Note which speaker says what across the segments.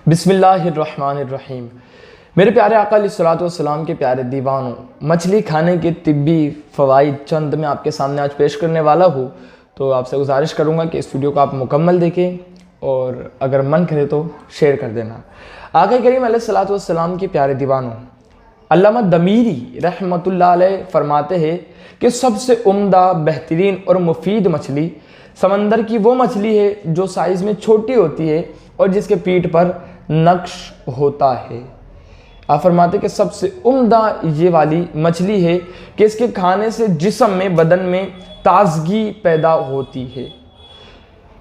Speaker 1: بسم اللہ الرحمن الرحیم۔ میرے پیارے آقا علیہ الصلوۃ والسلام کے پیارے دیوانوں، مچھلی کھانے کے طبی فوائد چند میں آپ کے سامنے آج پیش کرنے والا ہوں، تو آپ سے گزارش کروں گا کہ اس ویڈیو کو آپ مکمل دیکھیں اور اگر من کرے تو شیئر کر دینا۔ آقا کریم علیہ الصلوۃ والسلام کے پیارے دیوانوں، علامہ دمیری رحمۃ اللہ علیہ فرماتے ہیں کہ سب سے عمدہ، بہترین اور مفید مچھلی سمندر کی وہ مچھلی ہے جو سائز میں چھوٹی ہوتی ہے اور جس کے پیٹھ پر نقش ہوتا ہے۔ آپ فرماتے کہ سب سے عمدہ یہ والی مچھلی ہے کہ اس کے کھانے سے جسم میں، بدن میں تازگی پیدا ہوتی ہے۔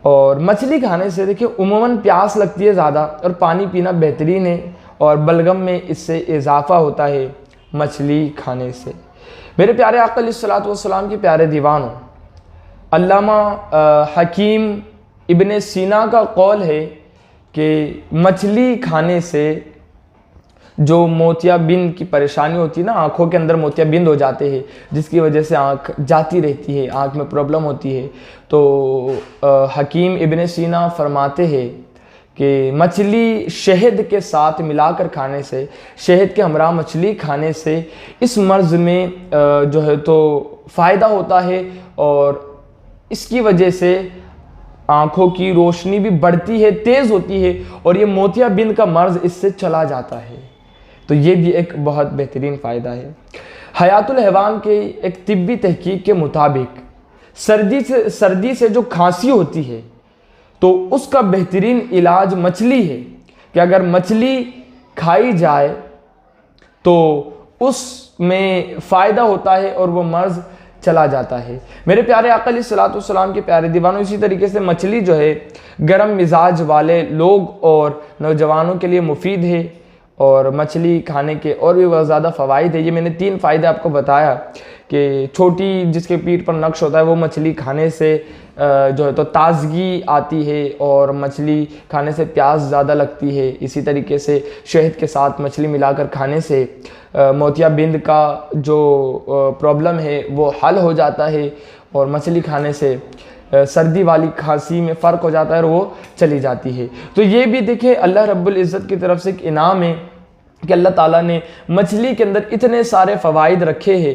Speaker 1: اور مچھلی کھانے سے دیکھیں عموماً پیاس لگتی ہے زیادہ، اور پانی پینا بہترین ہے، اور بلغم میں اس سے اضافہ ہوتا ہے مچھلی کھانے سے۔ میرے پیارے آقا علیہ الصلوۃ والسلام کے پیارے دیوانوں، علامہ حکیم ابن سینا کا قول ہے کہ مچھلی کھانے سے جو موتیا بند کی پریشانی ہوتی ہے نا، آنکھوں کے اندر موتیا بند ہو جاتے ہیں جس کی وجہ سے آنکھ جاتی رہتی ہے، آنکھ میں پرابلم ہوتی ہے، تو حکیم ابن سینا فرماتے ہیں کہ مچھلی شہد کے ساتھ ملا کر کھانے سے، شہد کے ہمراہ مچھلی کھانے سے اس مرض میں جو ہے تو فائدہ ہوتا ہے، اور اس کی وجہ سے آنکھوں کی روشنی بھی بڑھتی ہے، تیز ہوتی ہے، اور یہ موتیا بند کا مرض اس سے چلا جاتا ہے۔ تو یہ بھی ایک بہت بہترین فائدہ ہے۔ حیات الحیوان کے ایک طبی تحقیق کے مطابق سردی سے جو کھانسی ہوتی ہے تو اس کا بہترین علاج مچھلی ہے، کہ اگر مچھلی کھائی جائے تو اس میں فائدہ ہوتا ہے اور وہ مرض چلا جاتا ہے۔ میرے پیارے آقا علیہ الصلوۃ والسلام کے پیارے دیوانوں، اسی طریقے سے مچھلی جو ہے گرم مزاج والے لوگ اور نوجوانوں کے لیے مفید ہے، اور مچھلی کھانے کے اور بھی بہت زیادہ فوائد ہے۔ یہ میں نے 3 فائدے آپ کو بتایا کہ چھوٹی جس کے پیٹھ پر نقش ہوتا ہے وہ مچھلی کھانے سے جو ہے تو تازگی آتی ہے، اور مچھلی کھانے سے پیاس زیادہ لگتی ہے۔ اسی طریقے سے شہد کے ساتھ مچھلی ملا کر کھانے سے موتیا بند کا جو پرابلم ہے وہ حل ہو جاتا ہے، اور مچھلی کھانے سے سردی والی کھانسی میں فرق ہو جاتا ہے اور وہ چلی جاتی ہے۔ تو یہ بھی دیکھیں اللہ رب العزت کی طرف سے ایک انعام ہے کہ اللہ تعالیٰ نے مچھلی کے اندر اتنے سارے فوائد رکھے ہیں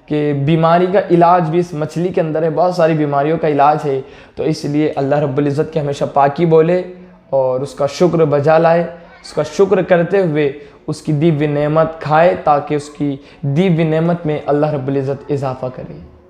Speaker 1: کہ بیماری کا علاج بھی اس مچھلی کے اندر ہے، بہت ساری بیماریوں کا علاج ہے۔ تو اس لیے اللہ رب العزت کے ہمیشہ پاکی بولے اور اس کا شکر بجا لائے، اس کا شکر کرتے ہوئے اس کی دی ہوئی نعمت کھائے، تاکہ اس کی دی ہوئی نعمت میں اللہ رب العزت اضافہ کرے۔